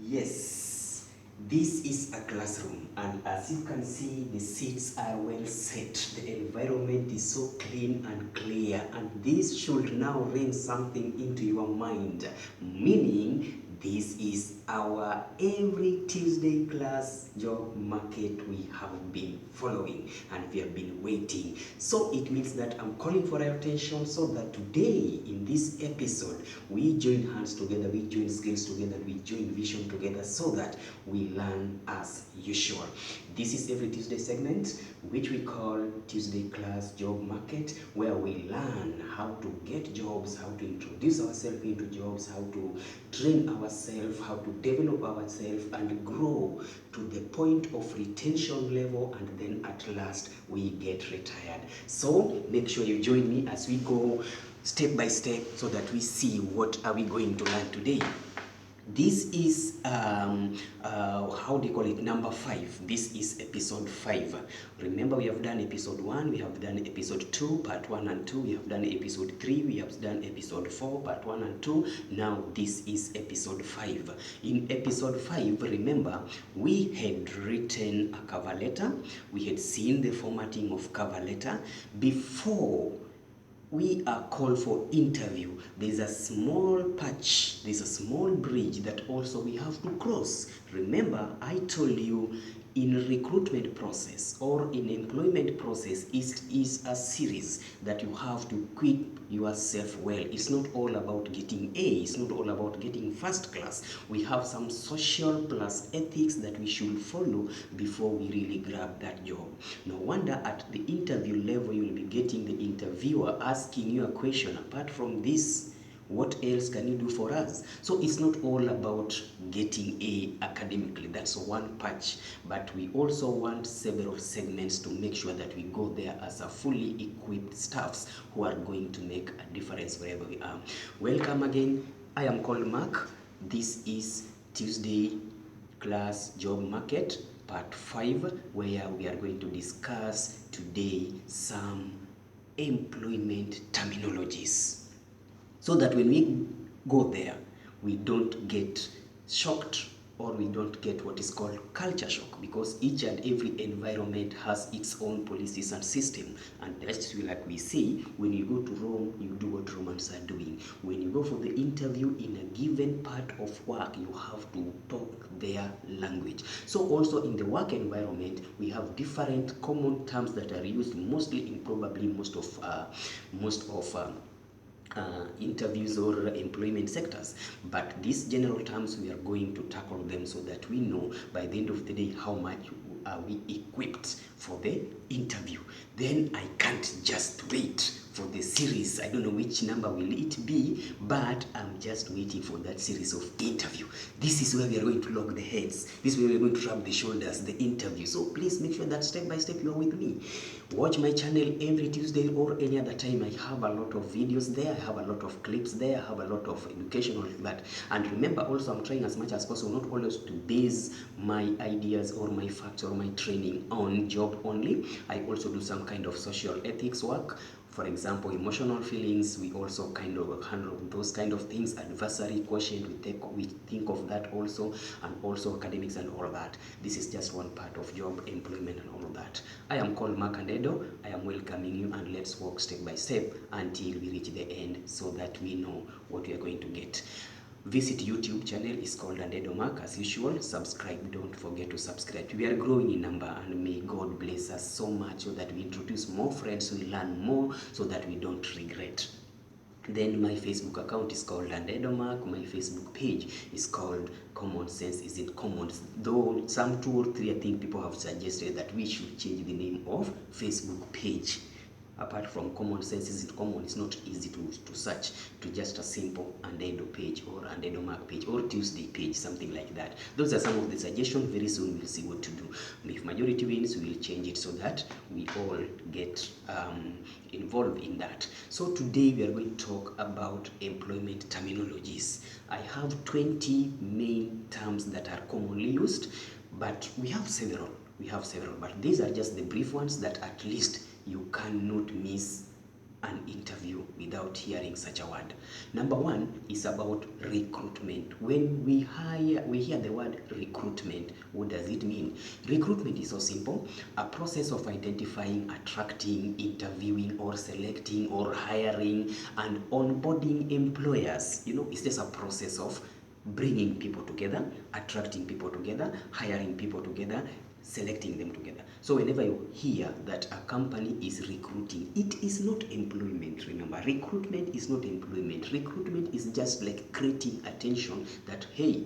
Yes, this is a classroom, and as you can see, the seats are well set. The environment is so clean and clear, and this should now ring something into your mind, meaning this is our every Tuesday class job market we have been following and we have been waiting. So it means that I'm calling for your attention so that today in this episode we join hands together, we join skills together, we join vision together so that we learn as usual. This is every Tuesday segment which we call Tuesday class job market, where we learn how to get jobs, how to introduce ourselves into jobs, how to train ourselves, how to develop ourselves and grow to the point of retention level, and then at last we get retired. So make sure you join me as we go step by step so that we see what are we going to learn today. This is how do you call it, number 5. This is episode 5. Remember, we have done episode 1, we have done episode 2 part 1 and 2, we have done episode 3, we have done episode 4 part 1 and 2. Now this is episode 5. In episode 5, remember, we had written a cover letter, we had seen the formatting of cover letter. Before we are called for interview, there's a small patch, there's a small bridge that also we have to cross. Remember, I told you in recruitment process or in employment process is a series that you have to equip yourself well. It's not all about getting A, it's not all about getting first class. We have some social plus ethics that we should follow before we really grab that job. No wonder at the interview level you will be getting the interviewer asking you a question, apart from this, what else can you do for us? So it's not all about getting A academically, that's one patch, but we also want several segments to make sure that we go there as a fully equipped staffs who are going to make a difference wherever we are. Welcome again. I am called Mark. This is Tuesday class job market part 5, where we are going to discuss today some employment terminologies, so that when we go there, we don't get shocked or we don't get what is called culture shock, because each and every environment has its own policies and system. And just like we say, when you go to Rome, you do what Romans are doing. When you go for the interview in a given part of work, you have to talk their language. So also in the work environment, we have different common terms that are used mostly in probably most of interviews or employment sectors, but these general terms we are going to tackle them so that we know by the end of the day how much are we equipped for the interview. Then I can't just wait for the series. I don't know which number will it be, but I'm just waiting for that series of interview. This is where we are going to lock the heads. This is where we are going to rub the shoulders, the interview. So please make sure that step by step you are with me. Watch my channel every Tuesday or any other time. I have a lot of videos there. I have a lot of clips there. I have a lot of educational that. And remember also, I'm trying as much as possible not always to base my ideas or my facts or my training on job only. I also do some kind of social ethics work. For example, emotional feelings, we also kind of handle those kind of things. Adversary quotient, we think of that also, and also academics and all of that. This is just one part of job, employment and all of that. I am called Mark and Edo. I am welcoming you, and let's walk step by step until we reach the end so that we know what we are going to get. Visit YouTube channel, is called Andedo Mark. As usual, subscribe. Don't forget to subscribe. We are growing in number, and may God bless us so much so that we introduce more friends, we learn more so that we don't regret. Then my Facebook account is called Andedo Mark. My Facebook page is called Common Sense Isn't Common. Though some 2 or 3 I think people have suggested that we should change the name of Facebook page. Apart from Common Sense Isn't Common, it's not easy to search to just a simple Andedo page or Andedo Mark page or Tuesday page, something like that. Those are some of the suggestions. Very soon we'll see what to do. If majority wins, we will change it so that we all get involved in that. So today we are going to talk about employment terminologies. I have 20 main terms that are commonly used, but we have several, but these are just the brief ones that at least you cannot miss an interview without hearing such a word. Number one is about recruitment. When we hear the word recruitment, what does it mean? Recruitment is so simple, a process of identifying, attracting, interviewing, or selecting, or hiring and onboarding employers. It's just a process of bringing people together, attracting people together, hiring people together, selecting them together. So whenever you hear that a company is recruiting, it is not employment. Remember, recruitment is not employment. Recruitment is just like creating attention that, hey,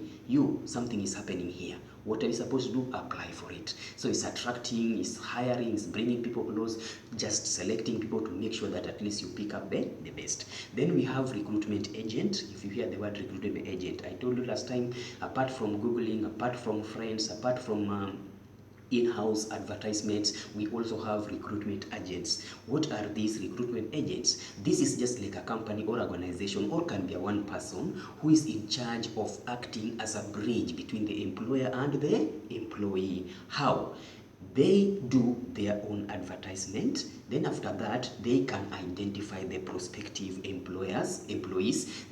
something is happening here. What are you supposed to do? Apply for it. So it's attracting, it's hiring, it's bringing people close, just selecting people to make sure that at least you pick up the best. Then we have recruitment agent. If you hear the word recruitment agent, I told you last time, apart from Googling, apart from friends, apart from in-house advertisements, we also have recruitment agents. What are these recruitment agents? This is just like a company or organization, or can be a one person who is in charge of acting as a bridge between the employer and the employee. How? They do their own advertisement, then after that they can identify the prospective employees,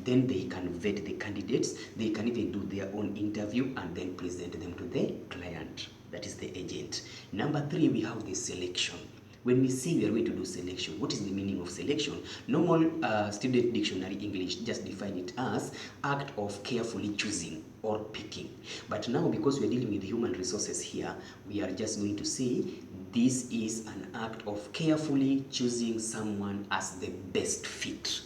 then they can vet the candidates, they can even do their own interview and then present them to the client. That is the agent. Number three, we have the selection. When we say we are going to do selection, what is the meaning of selection? Normal student dictionary English just define it as act of carefully choosing or picking. But now, because we are dealing with human resources here, we are just going to say this is an act of carefully choosing someone as the best fit,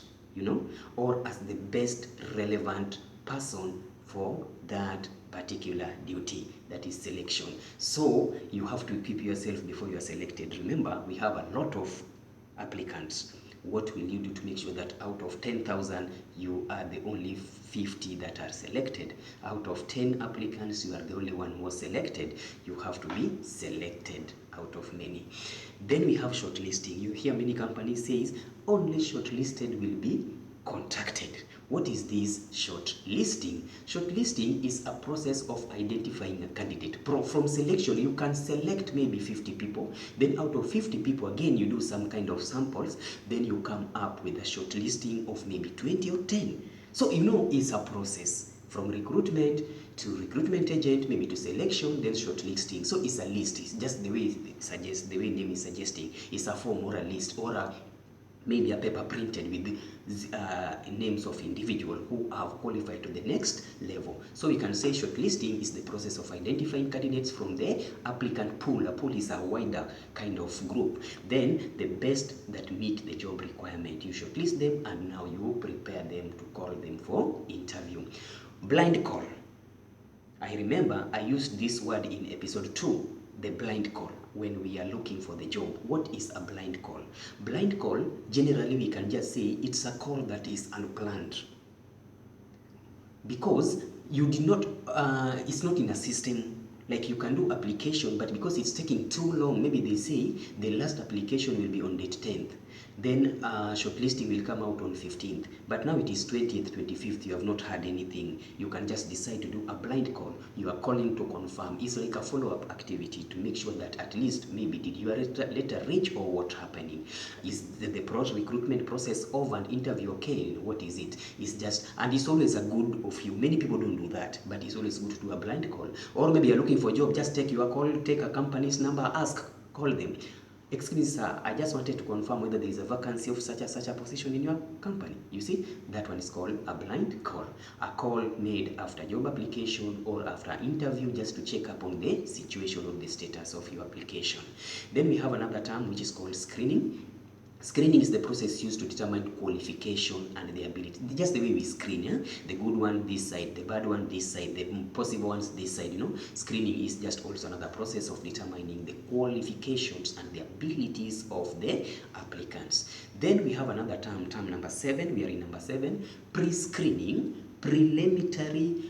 or as the best relevant person for that particular duty, that is selection. So you have to equip yourself before you are selected. Remember, we have a lot of applicants. What will you do to make sure that out of 10,000 you are the only 50 that are selected? Out of 10 applicants, you are the only one who was selected. You have to be selected out of many. Then we have shortlisting. You hear many companies says only shortlisted will be contacted. What is this shortlisting? Shortlisting is a process of identifying a candidate. From selection, you can select maybe 50 people. Then out of 50 people, again, you do some kind of samples. Then you come up with a shortlisting of maybe 20 or 10. So it's a process from recruitment to recruitment agent, maybe to selection, then shortlisting. So it's a list. It's just the way it suggests, the way name is suggesting. It's a form or a list or maybe a paper printed with names of individuals who have qualified to the next level. So we can say shortlisting is the process of identifying candidates from the applicant pool. A pool is a wider kind of group. Then the best that meet the job requirement. You shortlist them and now you prepare them to call them for interview. Blind call. I remember I used this word in episode 2, the blind call. When we are looking for the job, what is a blind call? Blind call, generally we can just say it's a call that is unplanned, because you did not it's not in a system. Like you can do application, but because it's taking too long, maybe they say the last application will be on date 10th, then shortlisting will come out on 15th, but now it is 20th, 25th, you have not heard anything. You can just decide to do a blind call. You are calling to confirm. It's like a follow-up activity to make sure that at least maybe did your letter reach or what's happening. Is the recruitment process of an interview okay? What is it? It's just, and it's always a good of you. Many people don't do that, but it's always good to do a blind call. Or maybe you're looking for a job, just take your call, take a company's number, call them. Excuse me, sir, I just wanted to confirm whether there is a vacancy of such a position in your company. You see, that one is called a blind call. A call made after job application or after interview, just to check up on the situation or the status of your application. Then we have another term which is called screening. Screening is the process used to determine qualification and the ability. Just the way we screen, the good one this side, the bad one this side, the possible ones this side, Screening is just also another process of determining the qualifications and the abilities of the applicants. Then we have another term number 7. We are in number 7, pre-screening, preliminary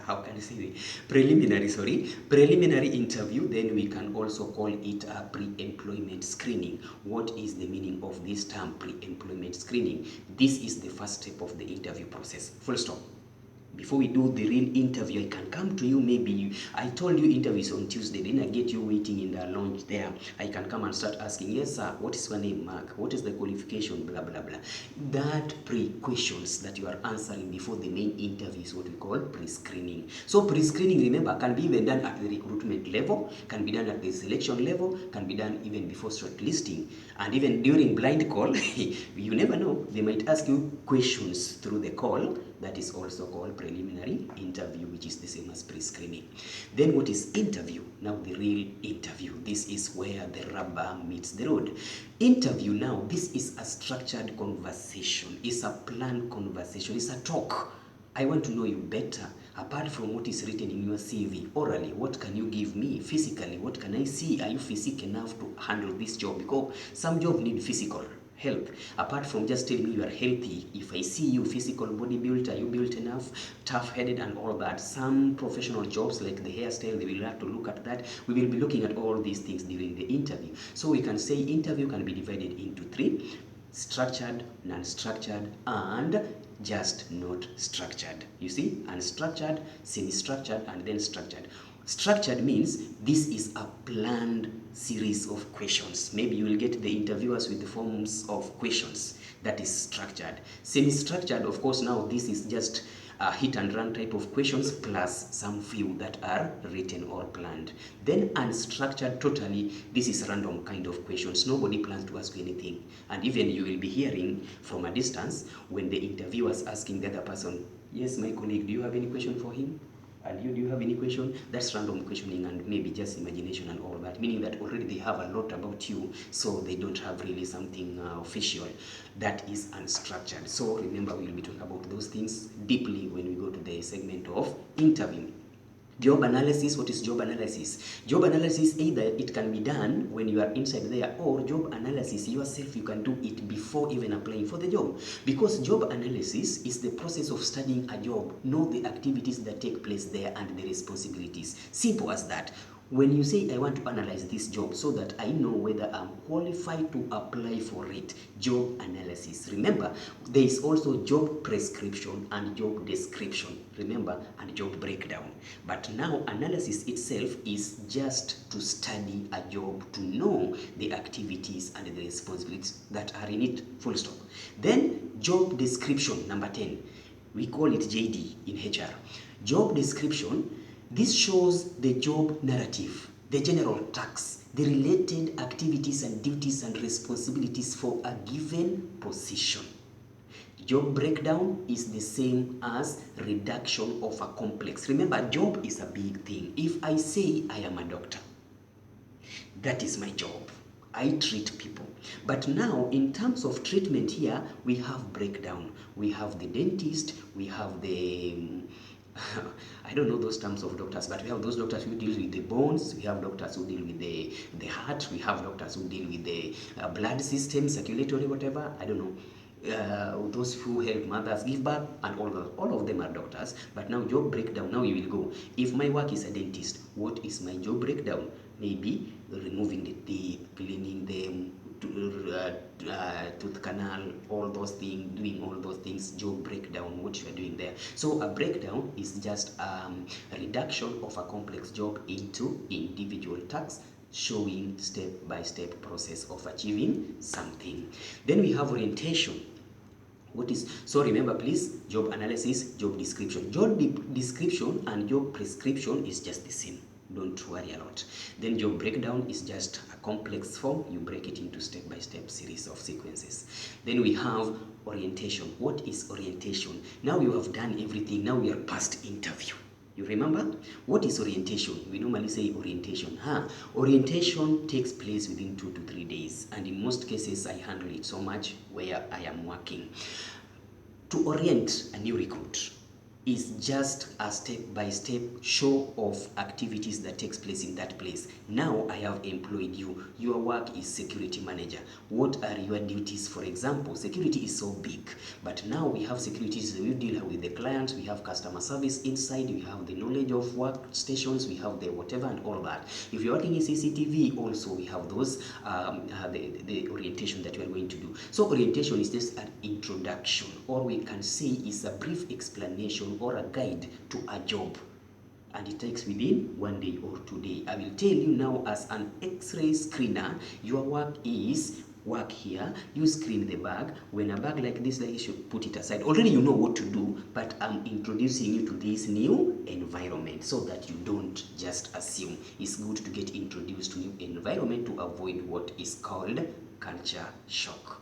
how can I say it? Preliminary interview. Then we can also call it a pre-employment screening. What is the meaning of this term, pre-employment screening? This is the first step of the interview process. Full stop. Before we do the real interview, I can come to you. Maybe I told you interviews on Tuesday, then I get you waiting in the lounge there. I can come and start asking, yes sir, what is your name, Mark? What is the qualification, blah blah blah. That pre-questions that you are answering before the main interview is what we call pre-screening. So pre-screening, remember, can be even done at the recruitment level, can be done at the selection level, can be done even before shortlisting, and even during blind call. You never know, they might ask you questions through the call. That is also called preliminary interview, which is the same as pre-screening. Then what is interview? Now the real interview. This is where the rubber meets the road. Interview now, this is a structured conversation. It's a planned conversation. It's a talk. I want to know you better. Apart from what is written in your CV, orally, what can you give me? Physically, what can I see? Are you physical enough to handle this job? Because some jobs need physical health. Apart from just telling me you are healthy, if I see you physical body built, are you built enough, tough-headed and all that. Some professional jobs like the hairstyle, they will have to look at that. We will be looking at all these things during the interview. So we can say interview can be divided into three: structured, non-structured, and just not structured. You see, unstructured, semi-structured, and then structured. Structured means this is a planned series of questions. Maybe you will get the interviewers with the forms of questions. That is structured. Semi-structured, of course, now this is just a hit and run type of questions plus some few that are written or planned. Then unstructured, totally, this is random kind of questions. Nobody plans to ask you anything. And even you will be hearing from a distance when the interviewer is asking the other person, yes, my colleague, do you have any question for him? And you, do you have any question? That's random questioning and maybe just imagination and all that, meaning that already they have a lot about you, so they don't have really something official. That is unstructured. So remember, we'll be talking about those things deeply when we go to the segment of interview. Job analysis. What is job analysis? Job analysis, either it can be done when you are inside there, or job analysis yourself, you can do it before even applying for the job. Because job analysis is the process of studying a job, know the activities that take place there and the responsibilities. Simple as that. When you say, I want to analyze this job so that I know whether I'm qualified to apply for it, job analysis. Remember, there is also job prescription and job description. Remember, and job breakdown. But now analysis itself is just to study a job, to know the activities and the responsibilities that are in it, full stop. Then job description, number 10. We call it JD in HR. Job description, this shows the job narrative, the general tasks, the related activities and duties and responsibilities for a given position. Job breakdown is the same as reduction of a complex. Remember, job is a big thing. If I say I am a doctor, that is my job. I treat people. But now, in terms of treatment here, we have breakdown. We have the dentist, we have the I don't know those terms of doctors, but we have those doctors who deal with the bones, we have doctors who deal with the heart, we have doctors who deal with the blood system, circulatory, whatever, I don't know. Those who help mothers give birth, and all of them are doctors. But now job breakdown, now you will go. If my work is a dentist, what is my job breakdown? Maybe removing the teeth, cleaning them, tooth canal, all those things, doing all those things, job breakdown, what you are doing there. So a breakdown is just a reduction of a complex job into individual tasks, showing step-by-step process of achieving something. Then we have orientation. So remember please, job analysis, job description. Job description and job prescription is just the same. Don't worry a lot. Then job breakdown is just a complex form. You break it into step-by-step series of sequences. Then we have orientation. What is orientation? Now you have done everything. Now we are past interview. You remember? What is orientation? We normally say orientation. Orientation takes place within 2 to 3 days. And in most cases, I handle it so much where I am working. To orient a new recruit is just a step-by-step show of activities that takes place in that place. Now I have employed you. Your work is security manager. What are your duties? For example, security is so big, but now we have securities. We deal with the client, we have customer service inside, we have the knowledge of workstations, we have the whatever and all that. If you're working in CCTV, also we have those the orientation that you are going to do. So orientation is just an introduction, or we can say is a brief explanation introduction or a guide to a job, and it takes within 1 day or 2 days. I will tell you now, as an X-ray screener, your work is work here, you screen the bag. When a bag like this, like, you should put it aside. Already you know what to do, but I'm introducing you to this new environment so that you don't just assume. It's good to get introduced to new environment to avoid what is called culture shock.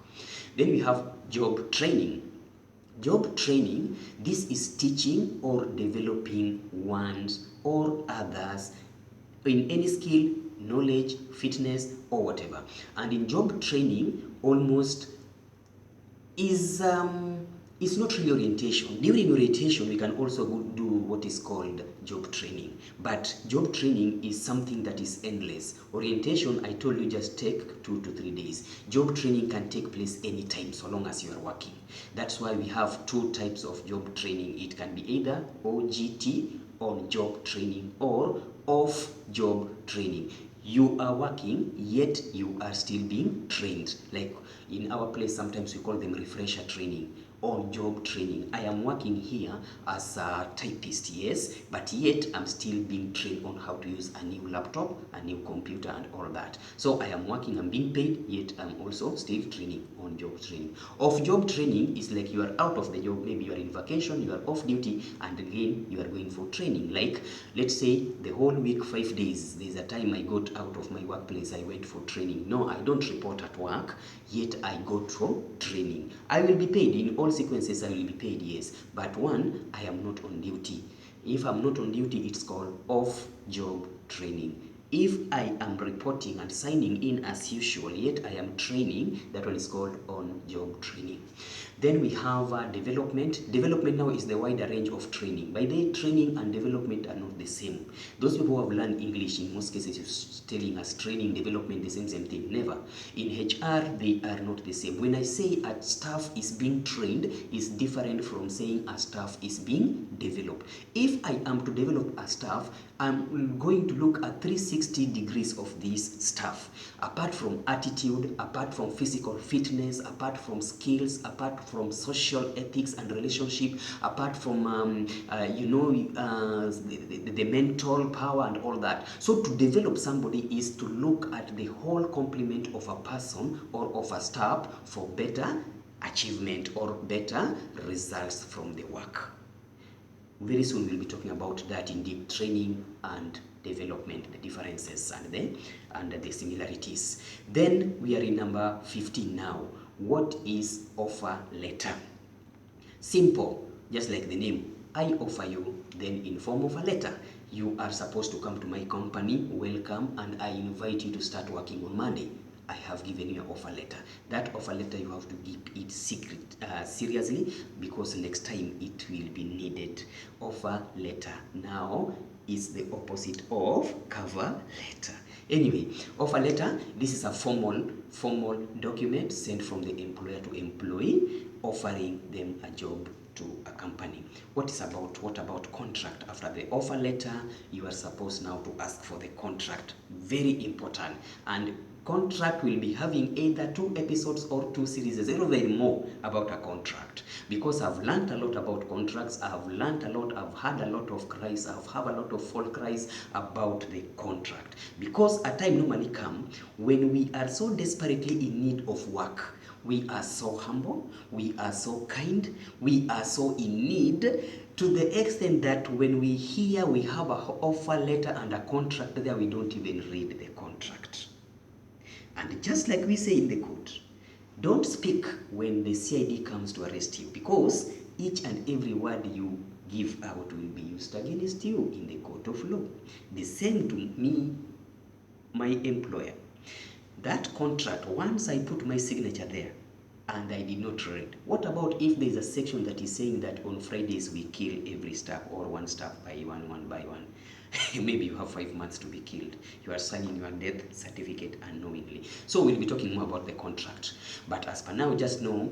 Then we have job training. Job training, this is teaching or developing one's or others in any skill, knowledge, fitness, or whatever. And in job training, almost is it's not really orientation. During orientation, we can also do what is called job training. But job training is something that is endless. Orientation, I told you, just take 2 to 3 days. Job training can take place anytime, so long as you are working. That's why we have 2 types of job training. It can be either OJT, on job training, or off job training. You are working, yet you are still being trained. Like in our place, sometimes we call them refresher training, on job training. I am working here as a typist, yes, but yet I'm still being trained on how to use a new laptop, a new computer, and all that. So I am working, I'm being paid, yet I'm also still training on job training. Off job training is like you are out of the job, maybe you are in vacation, you are off duty, and again you are going for training. Like, let's say the whole week, 5 days, there's a time I got out of my workplace, I went for training. No, I don't report at work, yet I go for training. I will be paid in all sequences, I will be paid, yes, but one, I am not on duty. If I'm not on duty, it's called off job training. If I am reporting and signing in as usual, yet I am training, that one is called on job training. Then we have development. Development now is the wider range of training. By the way, training and development are not the same. Those people who have learned English, in most cases, is telling us training, development, the same thing. Never. In HR, they are not the same. When I say a staff is being trained, is different from saying a staff is being developed. If I am to develop a staff, I'm going to look at 360 degrees of this staff. Apart from attitude, apart from physical fitness, apart from skills, apart from social ethics and relationship, apart from the mental power and all that. So to develop somebody is to look at the whole complement of a person or of a staff for better achievement or better results from the work. Very soon we'll be talking about that in deep, training and development, the differences and the similarities. Then we are in number 15 now. What is offer letter? Simple, just like the name. I offer you, then in form of a letter. You are supposed to come to my company, welcome, and I invite you to start working on Monday. I have given you an offer letter. That offer letter, you have to keep it seriously, because next time it will be needed. Offer letter now is the opposite of cover letter. Anyway, offer letter, this is a formal document sent from the employer to employee, offering them a job to a company. What about contract? After the offer letter, you are supposed now to ask for the contract. Very important. And contract will be having either 2 episodes or 2 series, very more about a contract, because I've learned a lot about contracts. I've learned a lot, I've had a lot of cries, I've had a lot of folk cries about the contract, because a time normally comes when we are so desperately in need of work. We are so humble, we are so kind, we are so in need, to the extent that when we hear we have an offer letter and a contract there, we don't even read the contract. And just like we say in the court, don't speak when the CID comes to arrest you, because each and every word you give out will be used against you in the court of law. The same to me, my employer. That contract, once I put my signature there and I did not read, what about if there is a section that is saying that on Fridays we kill every staff, or one staff by one by one? Maybe you have 5 months to be killed. You are signing your death certificate unknowingly. So we'll be talking more about the contract. But as per now, just know,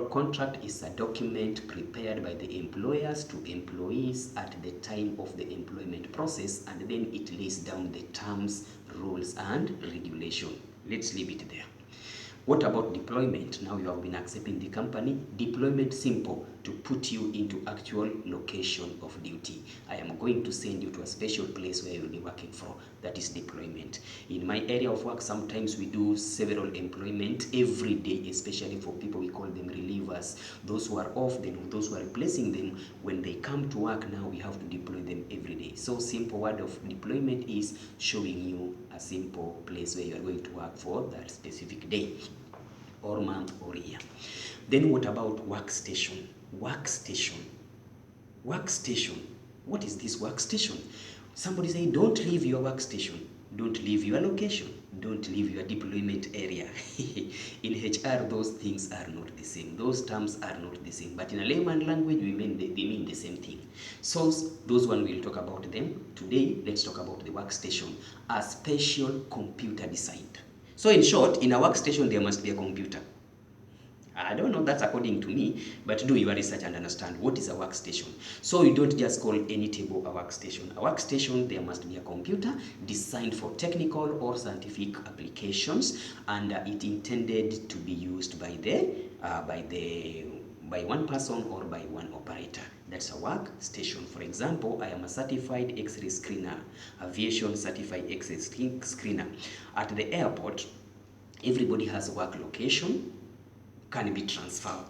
contract is a document prepared by the employers to employees at the time of the employment process, and then it lays down the terms, rules, and regulation. Let's leave it there. What about deployment? Now you have been accepting the company. Deployment, simple, to put you into actual location of duty. I am going to send you to a special place where you'll be working for. That is deployment. In my area of work, sometimes we do several employment every day, especially for people, we call them relievers. Those who are off, then those who are replacing them, when they come to work now, we have to deploy them every day. So simple word of deployment is showing you a simple place where you are going to work for that specific day or month or year. Then what about workstation? Workstation. Workstation. What is this workstation? Somebody say, don't leave your workstation. Don't leave your location. Don't leave your deployment area. In HR, those things are not the same. Those terms are not the same. But in a layman language, they mean the same thing. So those one we'll talk about them. Today, let's talk about the workstation. A special computer designed. So in short, in a workstation, there must be a computer. I don't know, that's according to me, but do your research and understand what is a workstation. So you don't just call any table a workstation. A workstation, there must be a computer designed for technical or scientific applications, and it intended to be used by one person or by one operator. That's a workstation. For example, I am a certified X-ray screener, aviation certified X-ray screener. At the airport, everybody has a work location, can be transfer.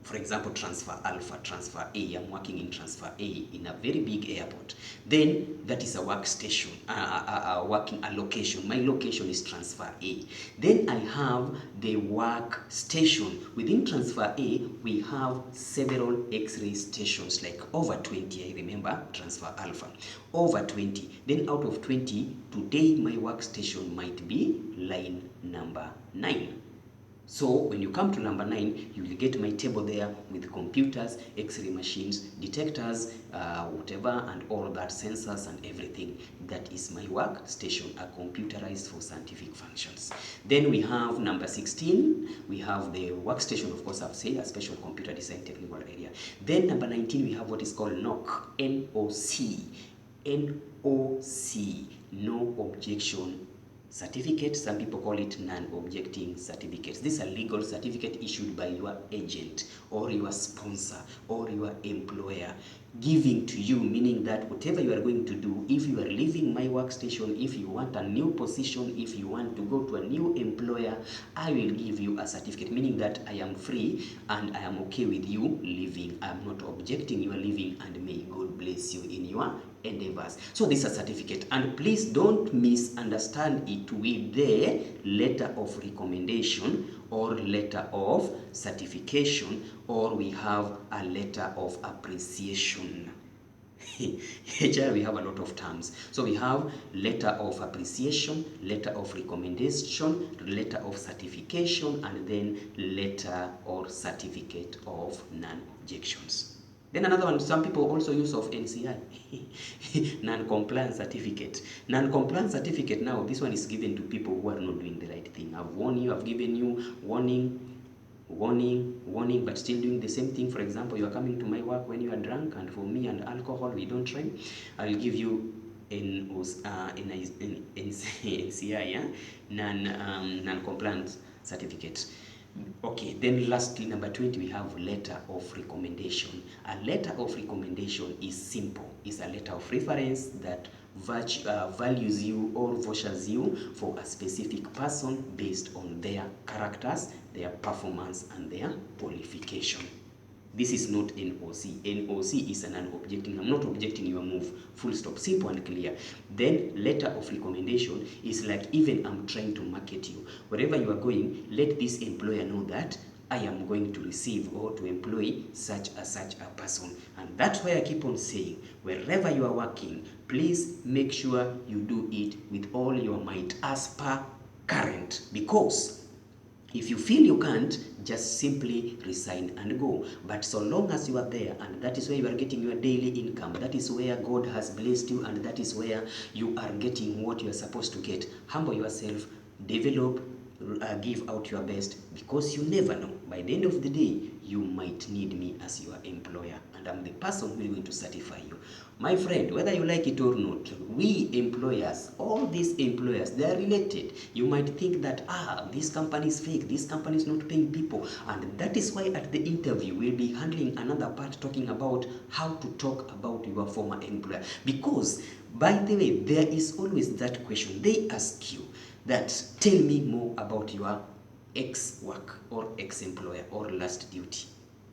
For example, transfer alpha, transfer A. I'm working in transfer A in a very big airport. Then that is a workstation, a working location. My location is transfer A. Then I have the workstation. Within transfer A, we have several X-ray stations, like over 20. I remember transfer alpha, over 20. Then out of 20, today my workstation might be line number 9. So when you come to number 9, you will get my table there with computers, X-ray machines, detectors, whatever, and all that, sensors and everything. That is my workstation, a computerized for scientific functions. Then we have number 16. We have the workstation, of course, I've said, a special computer design technical area. Then number 19, we have what is called NOC, N-O-C, N-O-C, no objection certificate. Some people call it non-objecting certificates. These are legal certificate issued by your agent or your sponsor or your employer, giving to you, meaning that whatever you are going to do, if you are leaving my workstation, if you want a new position, if you want to go to a new employer, I will give you a certificate, meaning that I am free and I am okay with you leaving. I am not objecting you are leaving, and may God bless you in your endeavors. So this is a certificate, and please don't misunderstand it with the letter of recommendation or letter of certification, or we have a letter of appreciation. HR, we have a lot of terms. So we have letter of appreciation, letter of recommendation, letter of certification, and then letter or certificate of non-objections. Then another one, some people also use of NCI, non-compliance certificate. Non-compliance certificate, now this one is given to people who are not doing the right thing. I've warned you, I've given you warning, but still doing the same thing. For example, you are coming to my work when you are drunk, and for me and alcohol, we don't train. I will give you NCI, yeah? Non-compliance certificate. Okay, then lastly, number 20, we have letter of recommendation. A letter of recommendation is simple. It's a letter of reference that values you or vouchers you for a specific person based on their characters, their performance, and their qualification. This is not NOC. NOC is a non-objecting. I'm not objecting your move. Full stop. Simple and clear. Then letter of recommendation is like, even I'm trying to market you. Wherever you are going, let this employer know that I am going to receive or to employ such a person. And that's why I keep on saying, wherever you are working, please make sure you do it with all your might as per current. Because if you feel you can't, just simply resign and go. But so long as you are there, and that is where you are getting your daily income, that is where God has blessed you, and that is where you are getting what you are supposed to get, humble yourself, develop, give out your best, because you never know. By the end of the day, you might need me as your employer, and I'm the person who is going to certify you. My friend, whether you like it or not, we employers, all these employers, they are related. You might think that, this company is fake, this company is not paying people, and that is why at the interview we'll be handling another part talking about how to talk about your former employer. Because, by the way, there is always that question. They ask you that, tell me more about your ex-work or ex-employer or last duty.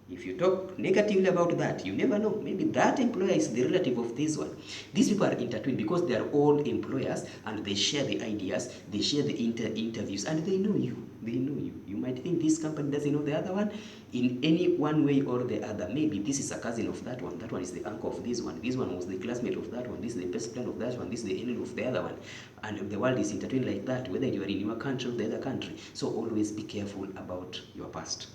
If you talk negatively about that, you never know. Maybe that employer is the relative of this one. These people are intertwined because they are all employers and they share the ideas, they share the interviews, and they know you. They know you. You might think this company doesn't know the other one in any one way or the other. Maybe this is a cousin of that one is the uncle of this one was the classmate of that one, this is the best friend of that one, this is the enemy of the other one. And the world is intertwined like that, whether you are in your country or the other country. So always be careful about your past.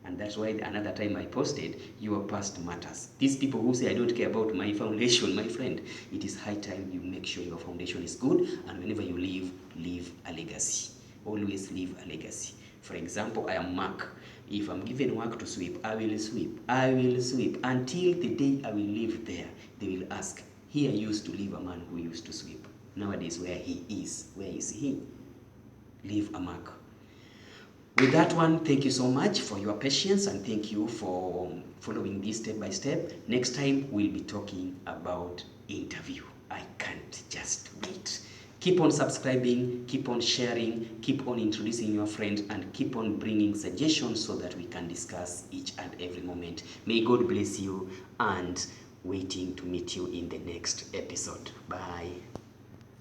And that's why another time I posted, your past matters. These people who say I don't care about my foundation, my friend, it is high time you make sure your foundation is good, and whenever you leave a legacy. Always leave a legacy. For example, I am Mark. If I'm given work to sweep, I will sweep. I will sweep until the day I will leave there. They will ask, here used to live a man who used to sweep. Nowadays, where he is, where is he? Leave a mark. With that one, thank you so much for your patience, and thank you for following this step by step. Next time, we'll be talking about interview. I can't just wait. Keep on subscribing, keep on sharing, keep on introducing your friend, and keep on bringing suggestions so that we can discuss each and every moment. May God bless you, and waiting to meet you in the next episode. Bye.